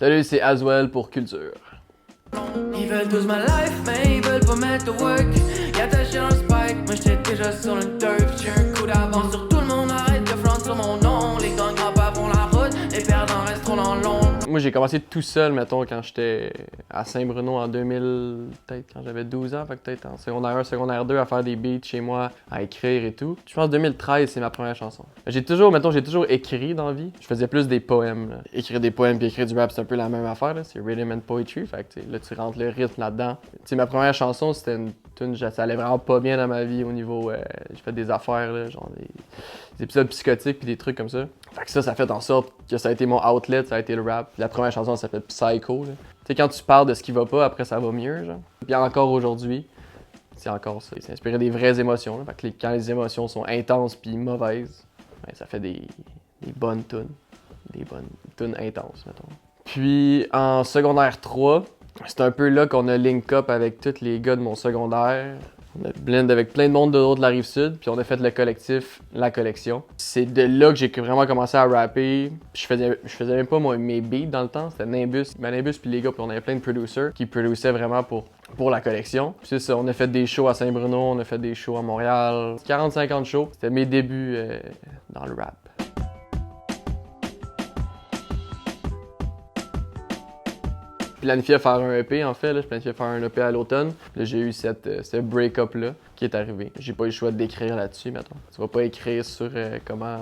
Salut, c'est Aswell pour Culture. Ils veulent tous ma life, mais ils veulent pas mettre de work. Y'a attaché un spike, moi j'étais déjà sur le turf. J'ai un coup d'avance sur tout le monde, arrête de front sur mon nom. Les gagnants pas font la route, les perdants restent trop dans l'ombre. Moi, j'ai commencé tout seul, mettons, quand j'étais à Saint-Bruno en 2000, peut-être quand j'avais 12 ans, fait que peut-être en secondaire 1, secondaire 2, à faire des beats chez moi, à écrire et tout. Je pense 2013, c'est ma première chanson. J'ai toujours écrit dans la vie. Je faisais plus des poèmes, là. Écrire des poèmes puis écrire du rap, c'est un peu la même affaire, là. C'est rhythm and poetry, fait que là, tu rentres le rythme là-dedans. Tu sais, ma première chanson, c'était une tune, ça allait vraiment pas bien dans ma vie au niveau, j'ai fait des affaires, là, genre des épisodes psychotiques puis des trucs comme ça. Fait que ça fait en sorte que ça a été mon outlet, ça a été le rap. La première chanson, ça s'appelle Psycho, là. Tu sais, quand tu parles de ce qui va pas, après ça va mieux, genre. Puis encore aujourd'hui, c'est encore ça. Il s'est inspiré des vraies émotions, là. Fait que quand les émotions sont intenses puis mauvaises, ben, ça fait des bonnes tunes. Des bonnes tunes intenses, mettons. Puis en secondaire 3, c'est un peu là qu'on a link up avec tous les gars de mon secondaire. On a blend avec plein de monde de l'autre de la Rive-Sud, puis on a fait le collectif La Collection. C'est de là que j'ai vraiment commencé à rapper. Je faisais même pas mes beats dans le temps, c'était Nimbus. Nimbus puis les gars, puis on avait plein de producers qui produisaient vraiment pour La Collection. Puis c'est ça, on a fait des shows à Saint-Bruno, on a fait des shows à Montréal. 40-50 shows, c'était mes débuts dans le rap. Je planifiais faire un EP en fait, là. Je planifiais faire un EP à l'automne. Là, j'ai eu ce break-up-là qui est arrivé. J'ai pas eu le choix d'écrire là-dessus, mettons. Tu vas pas écrire sur comment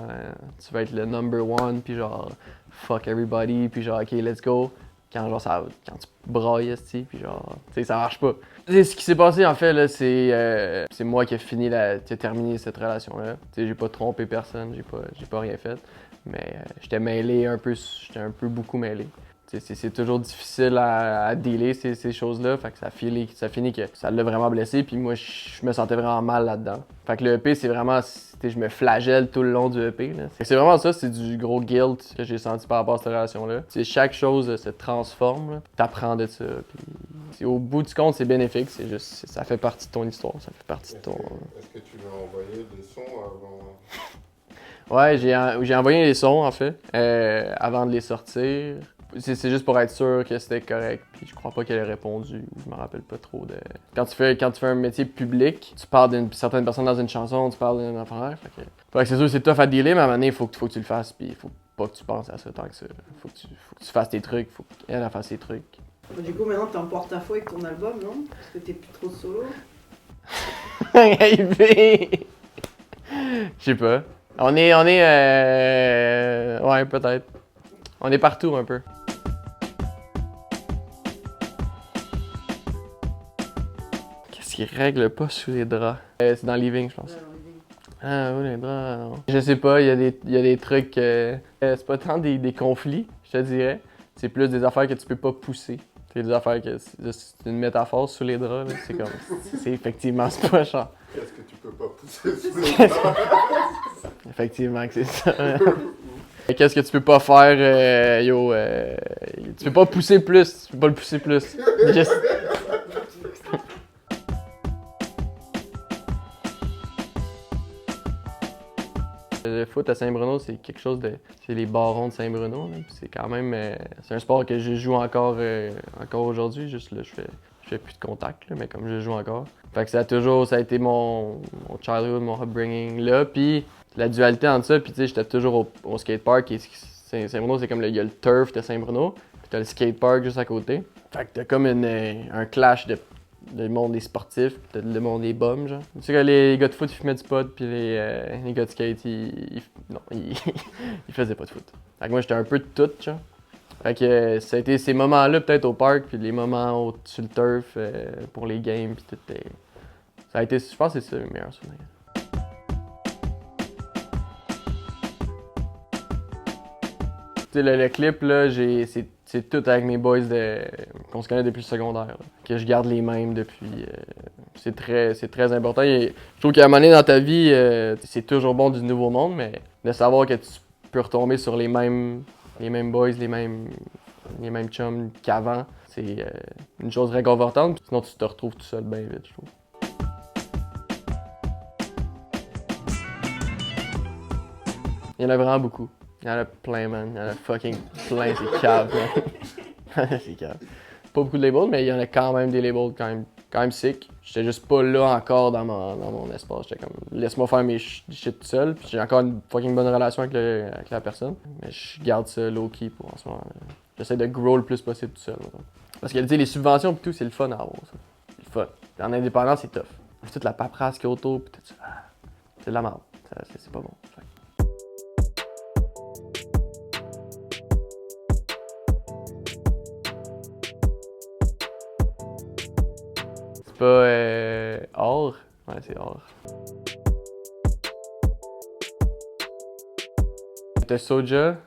tu vas être le number one, puis genre fuck everybody, puis genre ok, let's go. Quand tu brailles, puis genre, tu sais, ça marche pas. T'sais, ce qui s'est passé en fait, là, c'est moi qui ai terminé cette relation-là. Tu sais, j'ai pas trompé personne, j'ai pas rien fait. Mais j'étais mêlé un peu, beaucoup mêlé. C'est toujours difficile à dealer ces choses-là, fait que ça finit que ça l'a vraiment blessé, puis moi je me sentais vraiment mal là-dedans. Fait que le EP, c'est vraiment, je me flagelle tout le long du EP. C'est vraiment ça, c'est du gros guilt que j'ai senti par rapport à cette relation-là. Chaque chose se transforme, t'apprends de ça, puis au bout du compte, c'est bénéfique, c'est juste, ça fait partie de ton histoire, ça fait partie de ton... Est-ce que tu veux envoyer des sons avant? Ouais, j'ai envoyé les sons en fait, avant de les sortir. C'est juste pour être sûr que c'était correct, puis je crois pas qu'elle ait répondu, je me rappelle pas trop de... Quand tu fais un métier public, tu parles d'une certaine personne dans une chanson, tu parles d'une affaire, fait que c'est sûr que c'est tough à dealer, mais à un moment donné, il faut que tu le fasses, puis il faut pas que tu penses à ça tant que ça. Faut que tu fasses tes trucs, faut qu'elle fasse ses trucs. Du coup, maintenant, t'es en porte-à-faux avec ton album, non? Parce que t'es plus trop solo. Je sais pas. On est ouais, peut-être. On est partout un peu. Qu'est-ce qui règle pas sous les draps? C'est dans Living, je pense. Ah oui, les draps, non. Je sais pas, il y a des trucs... c'est pas tant des conflits, je te dirais. C'est plus des affaires que tu peux pas pousser. C'est des affaires que... C'est une métaphore sous les draps, là. C'est comme... C'est effectivement, c'est pas genre... Qu'est-ce que tu peux pas pousser sous les draps? Effectivement que c'est ça. Qu'est-ce que tu peux pas faire, tu peux pas pousser plus, tu peux pas le pousser plus. Juste... Le foot à Saint-Bruno, c'est quelque chose de... C'est les barons de Saint-Bruno, là. C'est quand même... c'est un sport que je joue encore aujourd'hui, juste là, je fais plus de contact, là, mais comme je joue encore. Fait que ça a été mon childhood, mon upbringing là, puis la dualité entre ça, puis tu sais, j'étais toujours au skatepark, Saint-Bruno, c'est comme il y a le turf de Saint-Bruno, puis t'as le skatepark juste à côté. Fait que t'as comme un clash de monde des sportifs, pis le monde des bums, genre. Tu sais que les gars de foot, ils fumaient du pot, puis les gars de skate, ils faisaient pas de foot. Fait que moi, j'étais un peu de tout, genre. Fait que ça a été ces moments-là, peut-être au parc, puis les moments sur le turf, pour les games, puis tout. Ça a été, je pense que c'est ça le meilleur souvenir. Tu sais, le clip, là, c'est tout avec mes boys qu'on se connaît depuis le secondaire, là, que je garde les mêmes depuis. C'est très important. Je trouve qu'à un moment donné dans ta vie, c'est toujours bon du nouveau monde, mais de savoir que tu peux retomber sur les mêmes boys, les mêmes chums qu'avant, c'est une chose réconfortante. Sinon, tu te retrouves tout seul bien vite, je trouve. Il y en a vraiment beaucoup. Il y en a plein, man. Il y en a fucking plein, c'est cave, man. C'est calme. Pas beaucoup de labels, mais il y en a quand même des labels quand même sick. J'étais juste pas là encore dans mon espace. J'étais comme, laisse-moi faire mes shit tout seul. Puis j'ai encore une fucking bonne relation avec la personne. Mais je garde ça low-key pour en ce moment. J'essaie de grow le plus possible tout seul. Mettons. Parce que tu sais, les subventions pis tout, c'est le fun à avoir. Ça. C'est le fun. Puis en indépendant, c'est tough. Puis toute la paperasse qu'il y a autour, pis tout ça. C'est de la merde. C'est pas bon. Fait. C'est pas or. Ouais, c'est or. T'as Soja,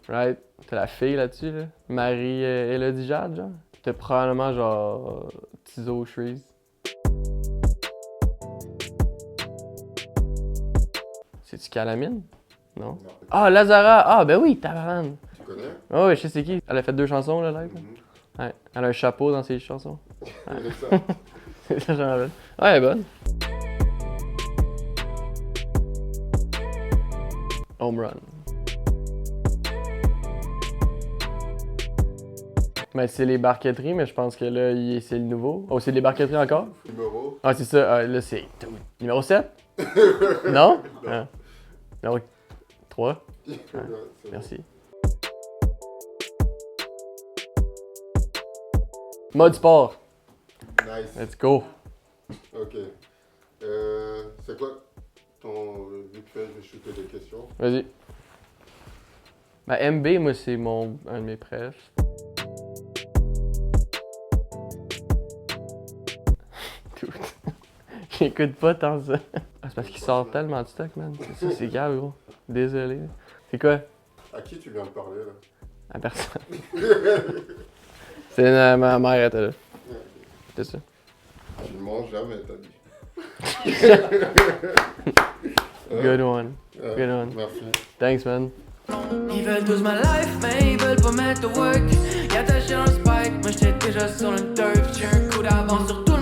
right? T'as la fille là-dessus, là. Marie Elodie Jade, genre. T'as probablement genre Tizo Shreeze. C'est-tu Calamine? Non? Non. Ah, Lazara! Ah, ben oui, tabarane! Tu connais? Oh, oui, je sais c'est qui. Elle a fait 2 chansons, là, live. Ouais. Elle a un chapeau dans ses chansons. C'est ça. C'est ça, j'en rappelle. Ouais, elle est bonne. Home Run. Mais c'est les barqueteries, mais je pense que là, c'est le nouveau. Oh, c'est les barqueteries encore? Numéro? Ah, c'est ça. Là, c'est numéro 7? Non? Ah. Numéro 3? Ouais, c'est Merci. Mode sport. bon. Nice. Let's go. Ok. C'est quoi ton. Vite fait, je vais shooter des questions. Vas-y. Ben, MB, moi, c'est un de mes préfs. J'écoute pas tant ça. Ah, c'est parce qu'il sort tellement de stock, man. C'est ça, c'est grave, gros. Désolé. C'est quoi? À qui tu viens de parler là? À personne. C'est ma mère était là. C'est ça. Tu ne manges jamais, t'as dit. Good one. Ouais, Good one. Merci. Thanks, man. Ils veulent tous ma life, mais ils veulent pas mettre au work. Y'a ta dans le spike, moi j'étais déjà sur le turf. J'ai un coup d'avance sur tout